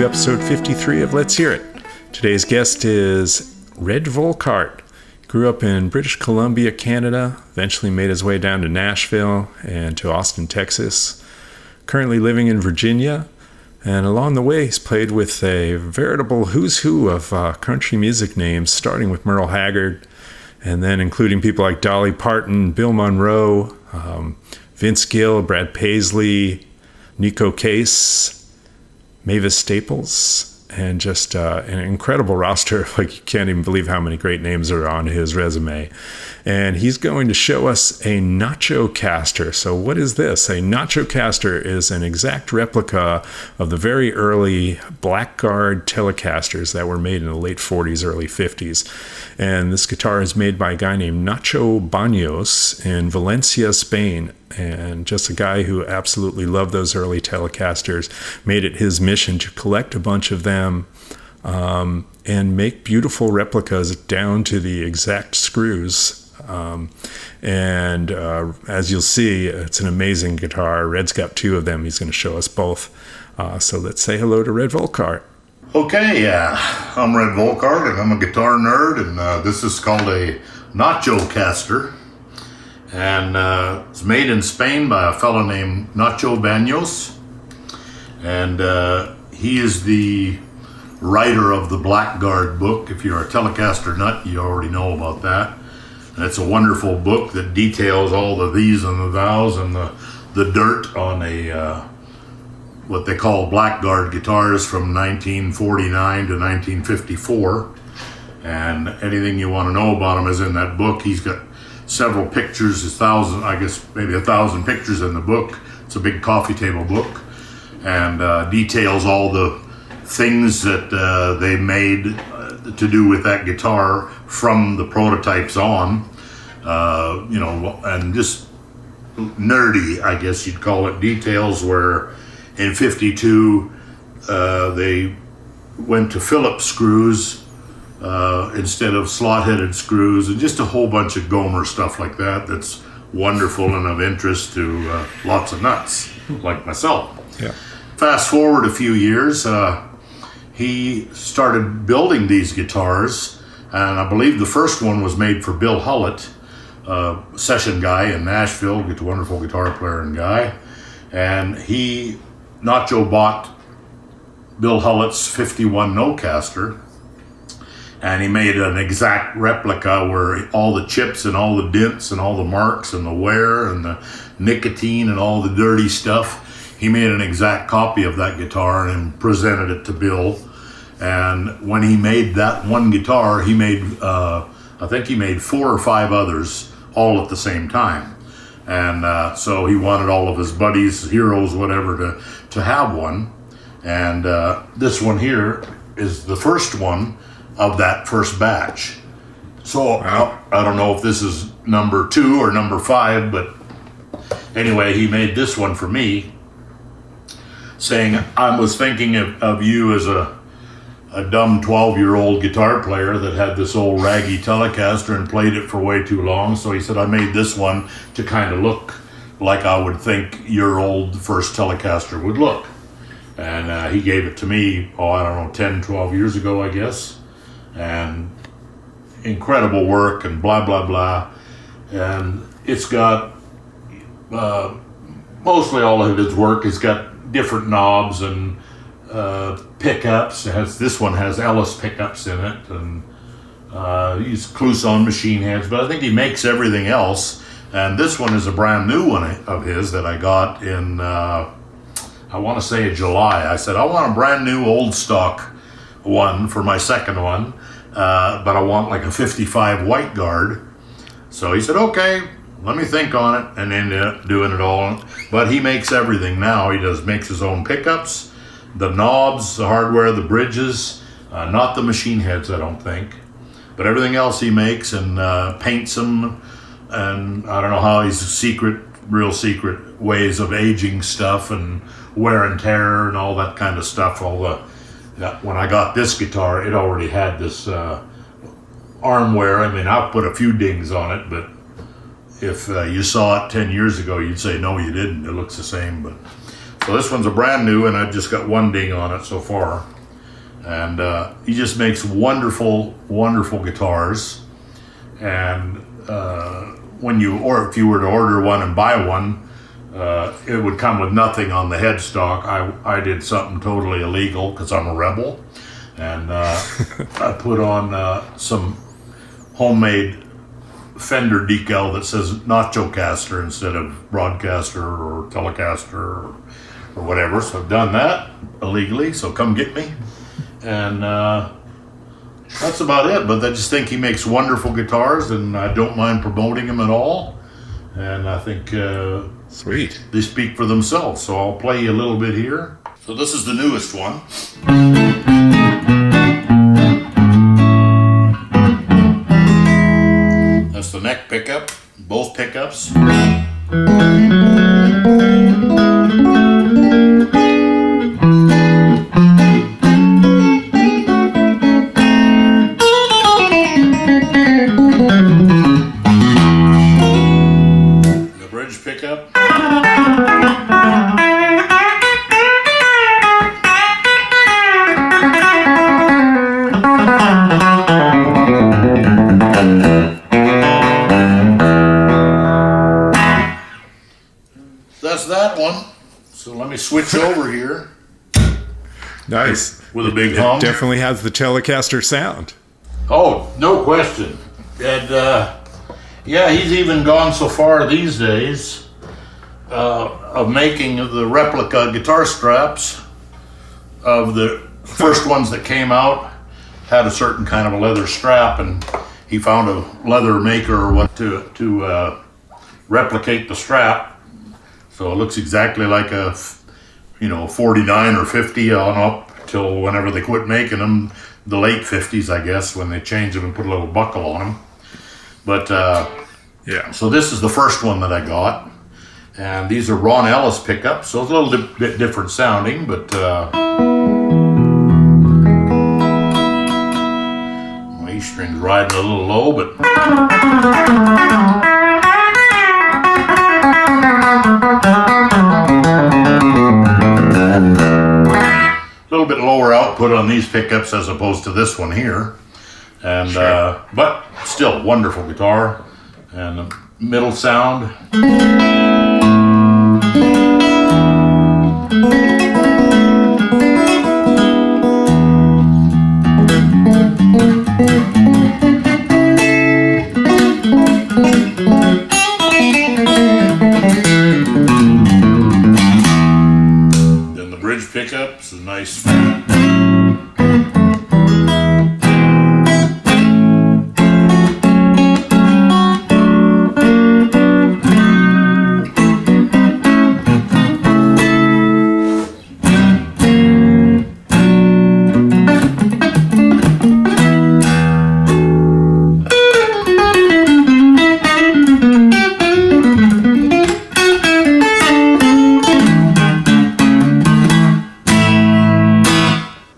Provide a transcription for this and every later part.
Episode 53 of Let's Hear It. Today's guest is Red Volkaert. Grew up in British Columbia, Canada, eventually made his way down to Nashville and to Austin, Texas. Currently living in Virginia, and along the way he's played with a veritable who's who of country music names, starting with Merle Haggard, and then including people like Dolly Parton, Bill Monroe, Vince Gill, Brad Paisley, Nacho-Caster, Mavis Staples, and just an incredible roster. Like, you can't even believe how many great names are on his resume. And he's going to show us a Nacho-Caster. So what is this? A Nacho-Caster is an exact replica of the very early Blackguard Telecasters that were made in the late 40s, early 50s. And this guitar is made by a guy named Nacho Banos in Valencia, Spain. And just a guy who absolutely loved those early Telecasters, made it his mission to collect a bunch of them and make beautiful replicas down to the exact screws. As you'll see, it's an amazing guitar. Red's got two of them. He's going to show us both. So let's say hello to Red Volkart. Okay, I'm Red Volkart, and I'm a guitar nerd, and this is called a Nacho-Caster. And it's made in Spain by a fellow named Nacho Banos, and he is the writer of the Blackguard book. If you're a Telecaster nut, you already know about that. And it's a wonderful book that details all the these and the thous and the dirt on a what they call Blackguard guitars from 1949 to 1954. And anything you want to know about them is in that book. He's got several pictures, maybe 1,000 pictures in the book. It's a big coffee table book, and details all the things that they made to do with that guitar from the prototypes on, and just nerdy, I guess you'd call it, details where in 52 they went to Phillips screws instead of slot-headed screws, and just a whole bunch of Gomer stuff like that that's wonderful and of interest to lots of nuts like myself. Yeah. Fast forward a few years, he started building these guitars, and I believe the first one was made for Bill Hullett, session guy in Nashville, a wonderful guitar player and guy. And Nacho bought Bill Hullett's 51 No-Caster, and he made an exact replica where all the chips and all the dents and all the marks and the wear and the nicotine and all the dirty stuff, he made an exact copy of that guitar and presented it to Bill. And when he made that one guitar, he made, I think he made 4 or 5 others all at the same time. And so he wanted all of his buddies, heroes, whatever, to have one. And this one here is the first one of that first batch. So I don't know if this is number 2 or number 5, but anyway, he made this one for me, saying, I was thinking of you as a dumb 12-year-old guitar player that had this old raggy Telecaster and played it for way too long. So he said, I made this one to kind of look like I would think your old first Telecaster would look. And he gave it to me, 10, 12 years ago, I guess. And incredible work and blah, blah, blah. And it's got, mostly all of his work, it's got different knobs and pickups. This one has Ellis pickups in it, and he's Clouson machine heads, but I think he makes everything else. And this one is a brand new one of his that I got in, I want to say July. I said, I want a brand new old stock one for my second one, but I want like a 55 white guard. So he said, okay, let me think on it, and ended up doing it all. But he makes everything now. He makes his own pickups, the knobs, the hardware, the bridges, Not the machine heads, I don't think. But everything else he makes and paints them. And I don't know how he's real secret ways of aging stuff and wear and tear and all that kind of stuff. When I got this guitar, it already had this arm wear. I mean, I've put a few dings on it, but if you saw it 10 years ago, you'd say, no, you didn't. It looks the same. But so this one's a brand new, and I've just got one ding on it so far. And he just makes wonderful, wonderful guitars. And if you were to order one and buy one, it would come with nothing on the headstock. I did something totally illegal because I'm a rebel. And I put on some homemade Fender decal that says Nacho-Caster instead of Broadcaster or Telecaster or whatever. So I've done that illegally, so come get me. And that's about it. But I just think he makes wonderful guitars, and I don't mind promoting him at all. And I think sweet, they speak for themselves. So I'll play you a little bit here. So this is the newest one. That's the neck pickup, both pickups. The bridge pickup. That's that one. So let me switch over here. Nice. With a big hum. It definitely has the Telecaster sound. Oh, no question. And yeah, he's even gone so far these days of making the replica guitar straps of the first ones that came out. Had a certain kind of a leather strap, and he found a leather maker or what to replicate the strap. So it looks exactly like a 49 or 50 on up till whenever they quit making them, the late 50s, I guess, when they changed them and put a little buckle on them. But yeah. So this is the first one that I got, and these are Ron Ellis pickups, so it's a little bit different sounding, but my E string's riding a little low, but a little bit lower output on these pickups as opposed to this one here. And sure. But still wonderful guitar. And the middle sound. Then the bridge pickups, a nice.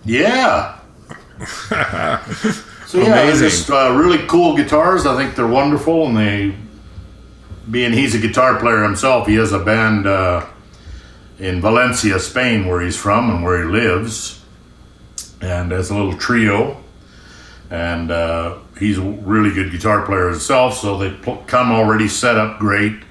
Yeah. So yeah, they're just really cool guitars. I think they're wonderful, and being he's a guitar player himself, he has a band in Valencia, Spain, where he's from and where he lives, and has a little trio. And he's a really good guitar player himself, so they come already set up great,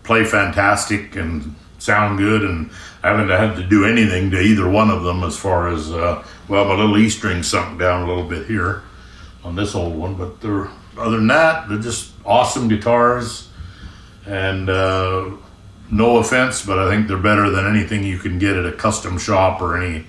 play fantastic, and sound good. And I haven't had to do anything to either one of them as far as, well, my little E string sunk down a little bit here on this old one, but other than that, they're just awesome guitars. And no offense, but I think they're better than anything you can get at a custom shop or any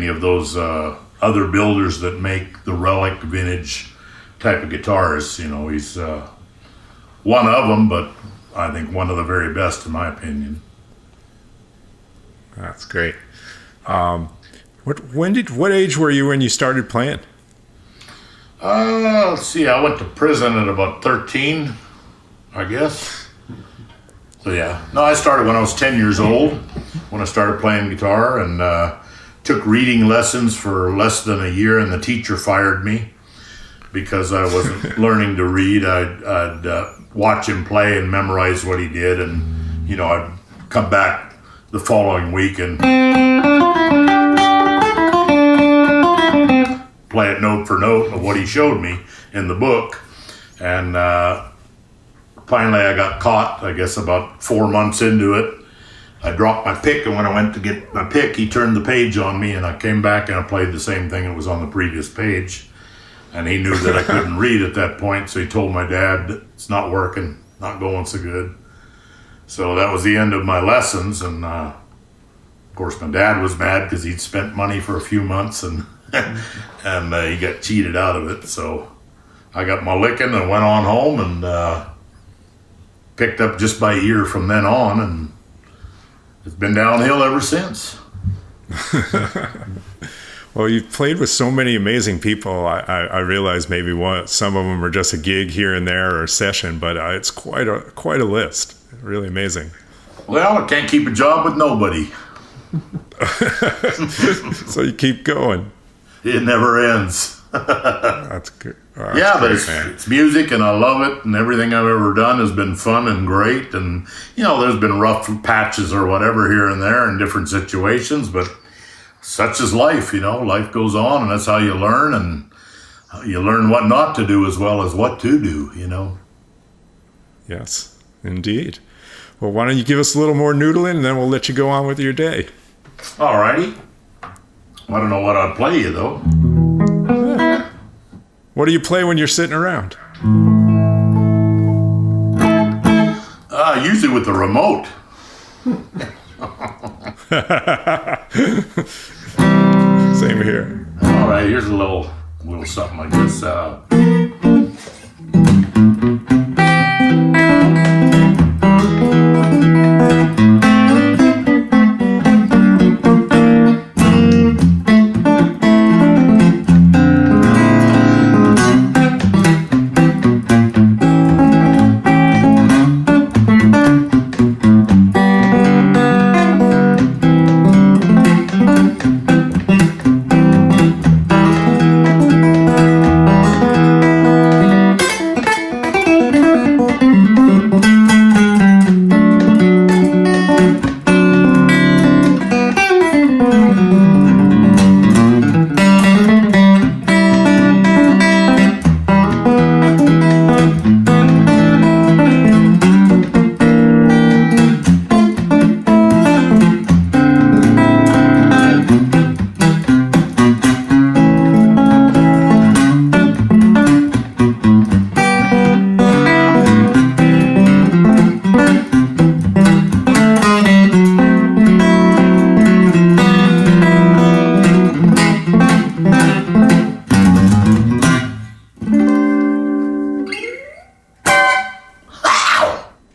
of those other builders that make the relic vintage type of guitars. He's one of them, but I think one of the very best in my opinion. That's great. What age were you when you started playing? Let's see. I went to prison at about 13, I guess. So yeah. No, I started when I was 10 years old when I started playing guitar, and took reading lessons for less than a year, and the teacher fired me because I wasn't learning to read. I'd watch him play and memorize what he did, and I'd come back the following week and play it note for note of what he showed me in the book. And finally I got caught, I guess about 4 months into it. I dropped my pick, and when I went to get my pick, he turned the page on me, and I came back and I played the same thing that was on the previous page. And he knew that I couldn't read at that point, so he told my dad, it's not working, not going so good. So that was the end of my lessons, and of course my dad was mad because he'd spent money for a few months, and and he got cheated out of it. So I got my licking and went on home, and picked up just by ear from then on, and it's been downhill ever since. Well, you've played with so many amazing people. I realize maybe some of them are just a gig here and there or a session, but it's quite a list. Really amazing. Well, I can't keep a job with nobody. So you keep going. It never ends. That's good. Oh, that's yeah, great, but it's music, and I love it, and everything I've ever done has been fun and great. And there's been rough patches or whatever here and there in different situations, but such is life. Life goes on, and that's how you learn, and you learn what not to do as well as what to do. Yes, indeed. Well, why don't you give us a little more noodling, and then we'll let you go on with your day. All righty. I don't know what I'd play you though. Yeah. What do you play when you're sitting around? Usually with the remote. Same here. All right, here's a little something like this.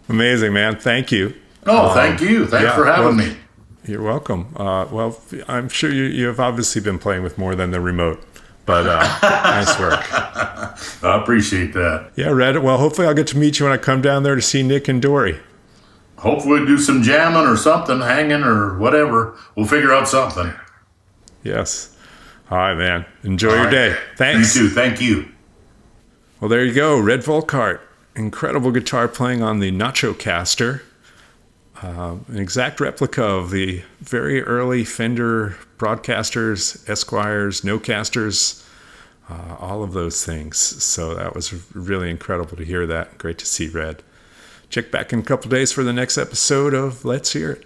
Amazing, man. Thank you. Oh, thank you. Thanks for having me. You're welcome. Well, I'm sure you have obviously been playing with more than the remote, but nice work. I appreciate that. Yeah, Redd. Well, hopefully I'll get to meet you when I come down there to see Nick and Dory. Hopefully do some jamming or something, hanging or whatever. We'll figure out something. Yes. All right, man. Enjoy your day. Thanks. You too. Thank you. Well, there you go. Red Volkart. Incredible guitar playing on the Nacho-Caster. An exact replica of the very early Fender Broadcasters, Esquires, No-Casters, all of those things. So that was really incredible to hear that. Great to see Redd. Check back in a couple days for the next episode of Let's Hear It.